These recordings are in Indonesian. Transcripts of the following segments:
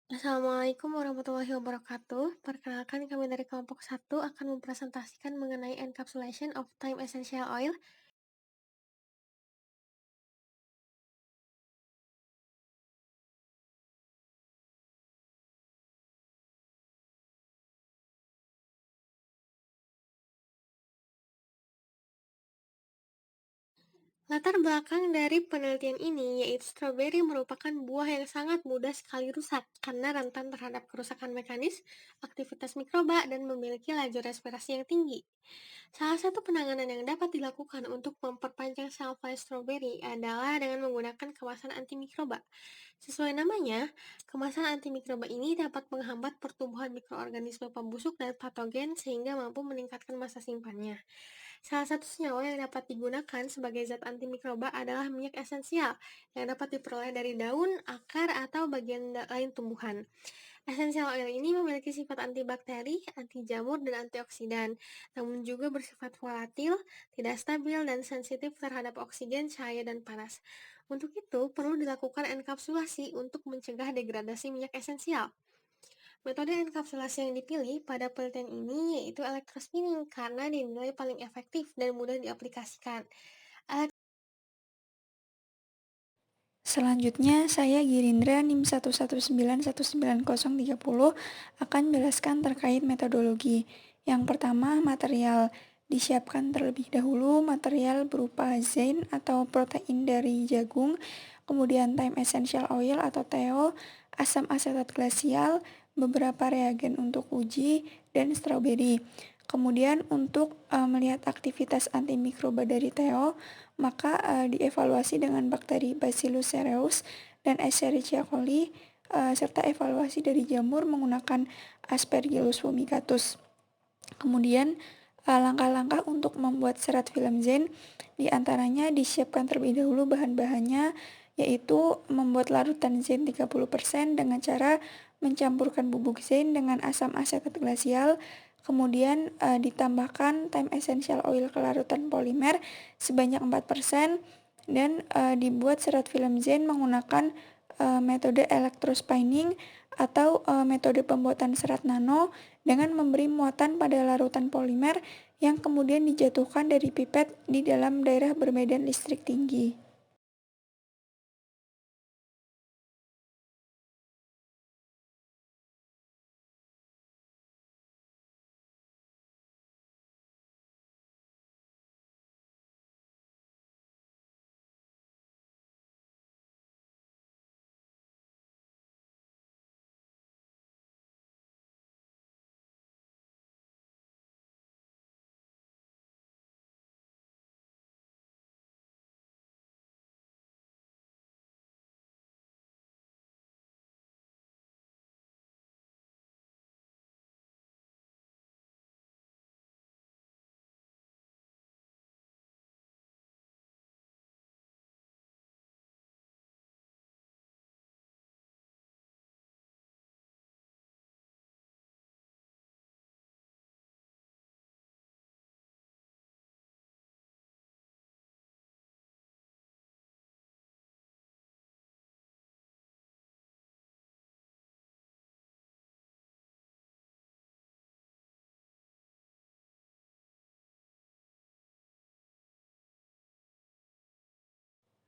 Assalamualaikum warahmatullahi wabarakatuh. Perkenalkan kami dari kelompok satu akan mempresentasikan mengenai encapsulation of time essential oil. Latar belakang dari penelitian ini yaitu stroberi merupakan buah yang sangat mudah sekali rusak karena rentan terhadap kerusakan mekanis, aktivitas mikroba, dan memiliki laju respirasi yang tinggi. Salah satu penanganan yang dapat dilakukan untuk memperpanjang shelf life stroberi adalah dengan menggunakan kemasan antimikroba. Sesuai namanya, kemasan antimikroba ini dapat menghambat pertumbuhan mikroorganisme pembusuk dan patogen sehingga mampu meningkatkan masa simpannya. Salah satu senyawa yang dapat digunakan sebagai zat antimikroba adalah minyak esensial yang dapat diperoleh dari daun, akar, atau bagian lain tumbuhan. Essential oil ini memiliki sifat antibakteri, anti jamur, dan antioksidan, namun juga bersifat volatil, tidak stabil, dan sensitif terhadap oksigen, cahaya, dan panas. Untuk itu, perlu dilakukan enkapsulasi untuk mencegah degradasi minyak esensial. Metode enkapsulasi yang dipilih pada penelitian ini yaitu elektrospinning karena dinilai paling efektif dan mudah diaplikasikan. Selanjutnya, saya Girindra NIM 1191930 akan menjelaskan terkait metodologi. Yang pertama, material. Disiapkan terlebih dahulu material berupa zein atau protein dari jagung, kemudian time essential oil atau TEO, asam asetat glasial, beberapa reagen untuk uji, dan stroberi. Kemudian untuk melihat aktivitas antimikroba dari TEO, maka dievaluasi dengan bakteri Bacillus cereus dan Escherichia coli, serta evaluasi dari jamur menggunakan Aspergillus fumigatus. Kemudian langkah-langkah untuk membuat serat film zen diantaranya disiapkan terlebih dahulu bahan-bahannya, yaitu membuat larutan zen 30% dengan cara mencampurkan bubuk zen dengan asam asetat glasial, kemudian ditambahkan time essential oil ke larutan polimer sebanyak 4%, dan dibuat serat film zen menggunakan metode electrospinning atau metode pembuatan serat nano dengan memberi muatan pada larutan polimer yang kemudian dijatuhkan dari pipet di dalam daerah bermedan listrik tinggi.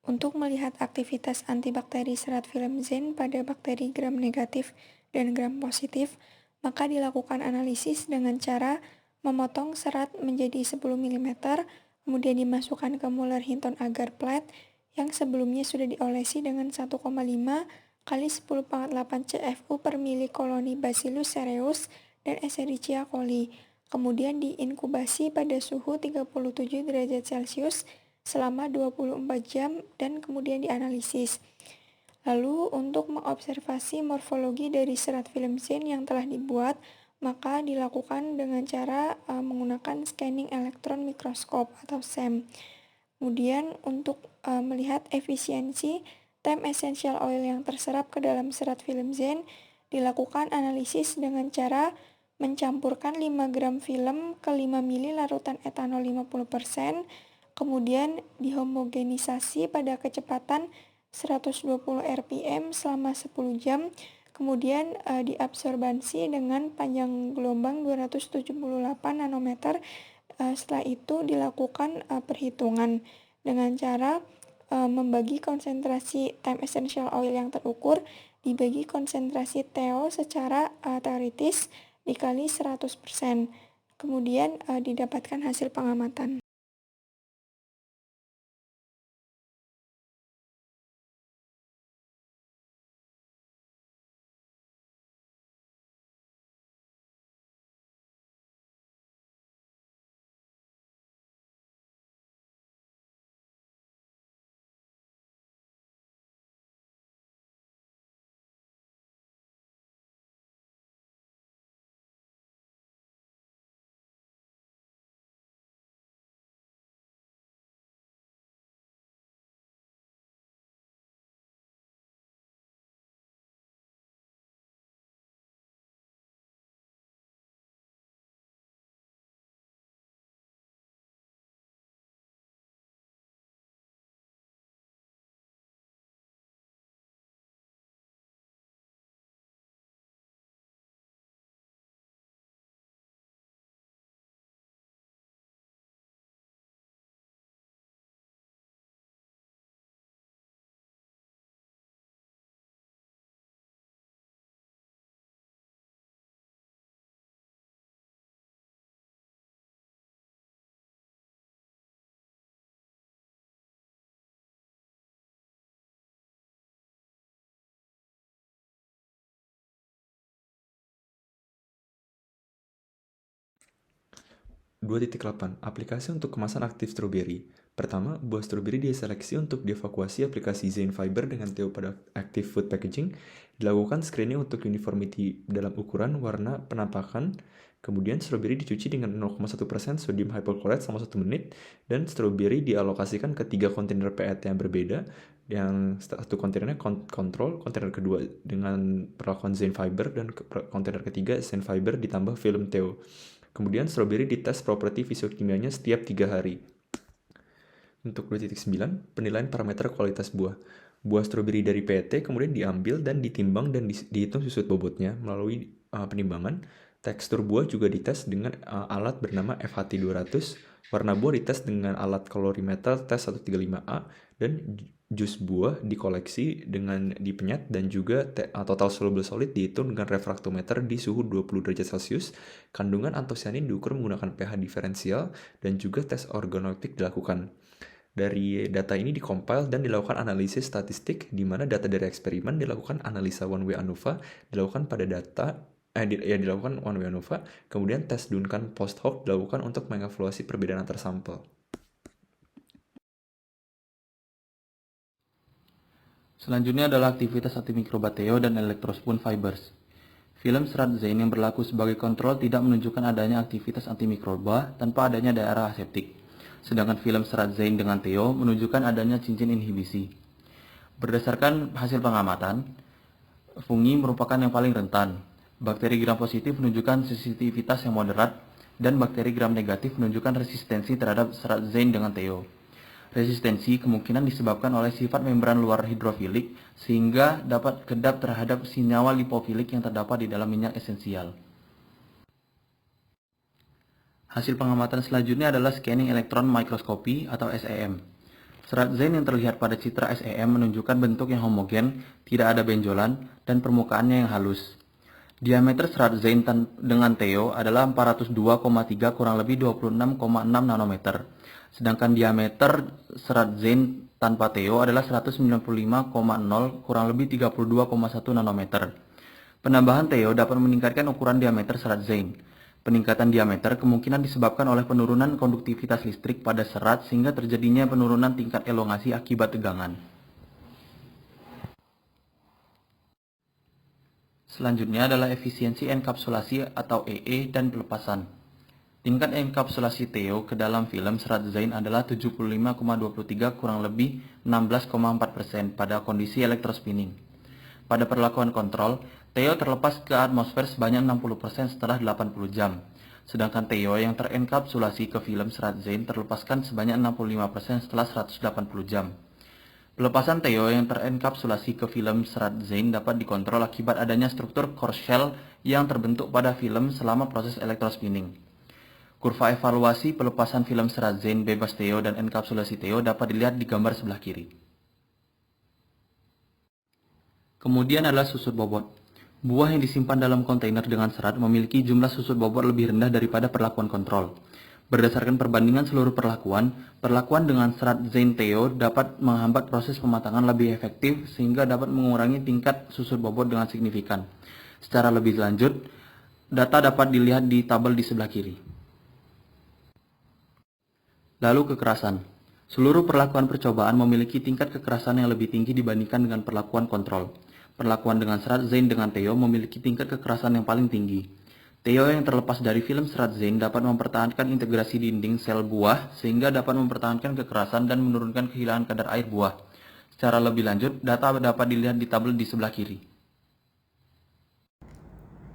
Untuk melihat aktivitas antibakteri serat film zen pada bakteri gram negatif dan gram positif, maka dilakukan analisis dengan cara memotong serat menjadi 10 mm, kemudian dimasukkan ke Muller Hinton agar plate yang sebelumnya sudah diolesi dengan 1,5 kali 10⁸ CFU per mili koloni Bacillus cereus dan Escherichia coli. Kemudian diinkubasi pada suhu 37 derajat Celcius selama 24 jam dan kemudian dianalisis. Lalu untuk mengobservasi morfologi dari serat film zen yang telah dibuat, maka dilakukan dengan cara menggunakan scanning elektron mikroskop atau SEM. Kemudian untuk melihat efisiensi time essential oil yang terserap ke dalam serat film zen, dilakukan analisis dengan cara mencampurkan 5 gram film ke 5 mili larutan etanol 50%, kemudian dihomogenisasi pada kecepatan 120 rpm selama 10 jam, Kemudian diabsorbansi dengan panjang gelombang 278 nanometer. Setelah itu dilakukan perhitungan dengan cara membagi konsentrasi time essential oil yang terukur dibagi konsentrasi TO secara teoritis dikali 100%. Kemudian didapatkan hasil pengamatan. Aplikasi untuk kemasan aktif stroberi. Pertama, buah stroberi diseleksi untuk dievakuasi aplikasi Zen Fiber dengan TO pada Active Food Packaging. Dilakukan screening untuk uniformity dalam ukuran, warna, penampakan. Kemudian stroberi dicuci dengan 0,1% sodium hypochlorite selama 1 menit. Dan stroberi dialokasikan ke 3 kontainer PET yang berbeda. Yang satu kontainernya kontrol, kontainer kedua dengan perlakuan Zen Fiber, dan kontainer ketiga Zen Fiber ditambah film TO. Kemudian stroberi dites properti fisiokimianya setiap 3 hari. Untuk 2.9, penilaian parameter kualitas buah. Buah stroberi dari PET kemudian diambil dan ditimbang dan dihitung susut bobotnya melalui penimbangan. Tekstur buah juga dites dengan alat bernama FHT 200. Warna buah dites dengan alat colorimeter tes 135A. Dan jus buah dikoleksi dengan dipenyet dan juga total soluble solid dihitung dengan refraktometer di suhu 20 derajat Celcius. Kandungan antosianin diukur menggunakan pH diferensial dan juga tes organoleptik dilakukan. Dari data ini dikompil dan dilakukan analisis statistik di mana data dari eksperimen dilakukan analisa one way ANOVA dilakukan pada dilakukan one way ANOVA, kemudian tes Duncan post hoc dilakukan untuk mengevaluasi perbedaan antar sampel. Selanjutnya adalah aktivitas antimikrobateo dan electrospoon fibers. Film serat Zen yang berlaku sebagai kontrol tidak menunjukkan adanya aktivitas antimikroba tanpa adanya daerah aseptik. Sedangkan film serat Zen dengan Teo menunjukkan adanya cincin inhibisi. Berdasarkan hasil pengamatan, fungi merupakan yang paling rentan. Bakteri gram positif menunjukkan sensitivitas yang moderat dan bakteri gram negatif menunjukkan resistensi terhadap serat Zen dengan Teo. Resistensi kemungkinan disebabkan oleh sifat membran luar hidrofilik sehingga dapat kedap terhadap senyawa lipofilik yang terdapat di dalam minyak esensial. Hasil pengamatan selanjutnya adalah scanning elektron mikroskopi atau SEM. Serat Zen yang terlihat pada citra SEM menunjukkan bentuk yang homogen, tidak ada benjolan, dan permukaannya yang halus. Diameter serat Zen dengan Teo adalah 402,3 kurang lebih 26,6 nanometer. Sedangkan diameter serat Zen tanpa Teo adalah 195,0 kurang lebih 32,1 nanometer. Penambahan Teo dapat meningkatkan ukuran diameter serat Zen. Peningkatan diameter kemungkinan disebabkan oleh penurunan konduktivitas listrik pada serat sehingga terjadinya penurunan tingkat elongasi akibat tegangan. Selanjutnya adalah efisiensi enkapsulasi atau EE dan pelepasan. Tingkat enkapsulasi Teo ke dalam film serat Zen adalah 75,23 kurang lebih 16,4% pada kondisi elektrospinning. Pada perlakuan kontrol, Teo terlepas ke atmosfer sebanyak 60% setelah 80 jam. Sedangkan Teo yang terenkapsulasi ke film serat Zen terlepaskan sebanyak 65% setelah 180 jam. Pelepasan Theo yang terenkapsulasi ke film serat Zein dapat dikontrol akibat adanya struktur core shell yang terbentuk pada film selama proses elektrospinning. Kurva evaluasi pelepasan film serat Zein bebas Theo dan enkapsulasi Theo dapat dilihat di gambar sebelah kiri. Kemudian adalah susut bobot. Buah yang disimpan dalam kontainer dengan serat memiliki jumlah susut bobot lebih rendah daripada perlakuan kontrol. Berdasarkan perbandingan seluruh perlakuan dengan serat Zein Theo dapat menghambat proses pematangan lebih efektif sehingga dapat mengurangi tingkat susut bobot dengan signifikan. Secara lebih lanjut, data dapat dilihat di tabel di sebelah kiri. Lalu kekerasan. Seluruh perlakuan percobaan memiliki tingkat kekerasan yang lebih tinggi dibandingkan dengan perlakuan kontrol. Perlakuan dengan serat Zein dengan Theo memiliki tingkat kekerasan yang paling tinggi. Theo yang terlepas dari film serat Zein dapat mempertahankan integrasi dinding sel buah sehingga dapat mempertahankan kekerasan dan menurunkan kehilangan kadar air buah. Secara lebih lanjut, data dapat dilihat di tabel di sebelah kiri.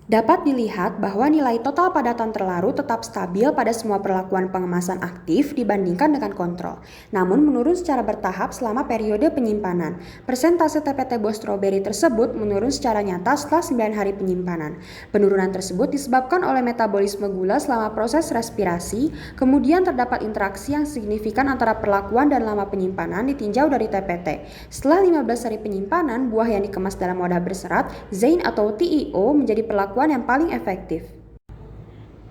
Dapat dilihat bahwa nilai total padatan terlarut tetap stabil pada semua perlakuan pengemasan aktif dibandingkan dengan kontrol, namun menurun secara bertahap selama periode penyimpanan. Persentase TPT buah stroberi tersebut menurun secara nyata setelah 9 hari penyimpanan. Penurunan tersebut disebabkan oleh metabolisme gula selama proses respirasi, kemudian terdapat interaksi yang signifikan antara perlakuan dan lama penyimpanan ditinjau dari TPT. Setelah 15 hari penyimpanan, buah yang dikemas dalam wadah berserat, Zein atau TiO menjadi perlakuan yang paling efektif.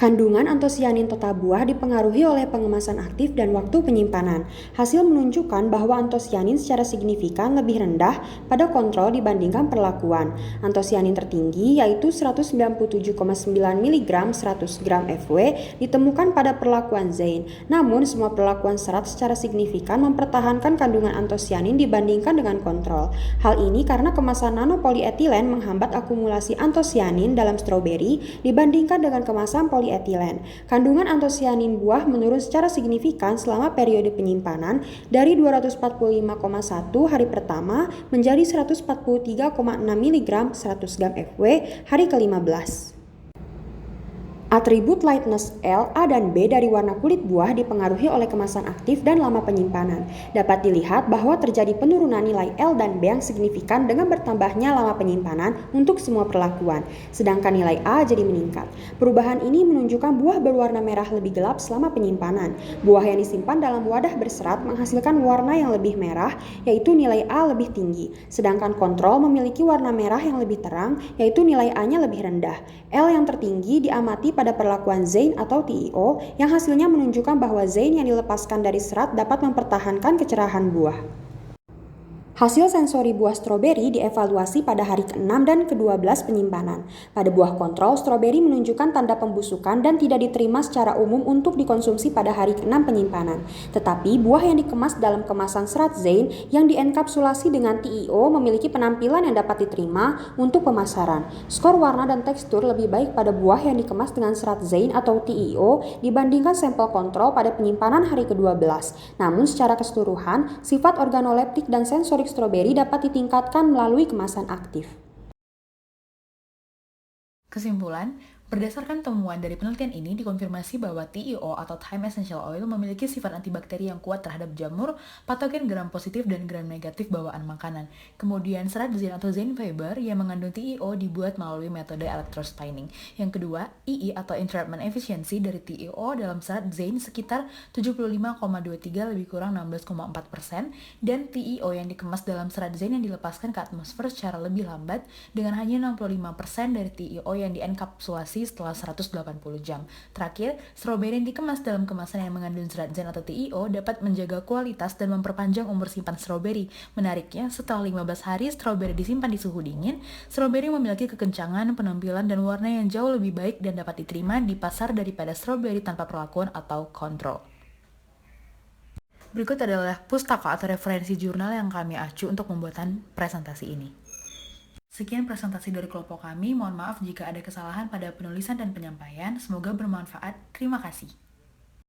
Kandungan antosianin total buah dipengaruhi oleh pengemasan aktif dan waktu penyimpanan. Hasil menunjukkan bahwa antosianin secara signifikan lebih rendah pada kontrol dibandingkan perlakuan. Antosianin tertinggi yaitu 197,9 mg 100 gram Fw ditemukan pada perlakuan Zein. Namun semua perlakuan serat secara signifikan mempertahankan kandungan antosianin dibandingkan dengan kontrol. Hal ini karena kemasan nanopolietilen menghambat akumulasi antosianin dalam stroberi dibandingkan dengan kemasan polietilen. Kandungan antosianin buah menurun secara signifikan selama periode penyimpanan dari 245,1 hari pertama menjadi 143,6 mg 100 gram Fw hari ke-15. Atribut lightness L, A, dan B dari warna kulit buah dipengaruhi oleh kemasan aktif dan lama penyimpanan. Dapat dilihat bahwa terjadi penurunan nilai L dan B yang signifikan dengan bertambahnya lama penyimpanan untuk semua perlakuan, sedangkan nilai A jadi meningkat. Perubahan ini menunjukkan buah berwarna merah lebih gelap selama penyimpanan. Buah yang disimpan dalam wadah berserat menghasilkan warna yang lebih merah, yaitu nilai A lebih tinggi, sedangkan kontrol memiliki warna merah yang lebih terang, yaitu nilai A-nya lebih rendah. L yang tertinggi diamati pada perlakuan Zein atau TiO yang hasilnya menunjukkan bahwa Zein yang dilepaskan dari serat dapat mempertahankan kecerahan buah. Hasil sensori buah stroberi dievaluasi pada hari ke-6 dan ke-12 penyimpanan. Pada buah kontrol, stroberi menunjukkan tanda pembusukan dan tidak diterima secara umum untuk dikonsumsi pada hari ke-6 penyimpanan. Tetapi buah yang dikemas dalam kemasan serat Zein yang dienkapsulasi dengan TiO memiliki penampilan yang dapat diterima untuk pemasaran. Skor warna dan tekstur lebih baik pada buah yang dikemas dengan serat Zein atau TiO dibandingkan sampel kontrol pada penyimpanan hari ke-12. Namun secara keseluruhan, sifat organoleptik dan sensorik stroberi dapat ditingkatkan melalui kemasan aktif. Kesimpulan, berdasarkan temuan dari penelitian ini dikonfirmasi bahwa TiO atau Thyme Essential Oil memiliki sifat antibakteri yang kuat terhadap jamur, patogen gram positif dan gram negatif bawaan makanan. Kemudian serat Zein atau Zein fiber yang mengandung TiO dibuat melalui metode electrospinning. Yang kedua, II atau entrapment efficiency dari TiO dalam serat Zein sekitar 75,23 lebih kurang 16,4% dan TiO yang dikemas dalam serat Zein yang dilepaskan ke atmosfer secara lebih lambat dengan hanya 65% dari TiO yang dienkapsulasi setelah 180 jam. Terakhir, stroberi yang dikemas dalam kemasan yang mengandung serat Zein atau TiO dapat menjaga kualitas dan memperpanjang umur simpan stroberi. Menariknya, setelah 15 hari stroberi disimpan di suhu dingin, stroberi memiliki kekencangan, penampilan, dan warna yang jauh lebih baik dan dapat diterima di pasar daripada stroberi tanpa perlakuan atau kontrol. Berikut adalah pustaka atau referensi jurnal yang kami acu untuk pembuatan presentasi ini. Sekian presentasi dari kelompok kami, mohon maaf jika ada kesalahan pada penulisan dan penyampaian, semoga bermanfaat, terima kasih.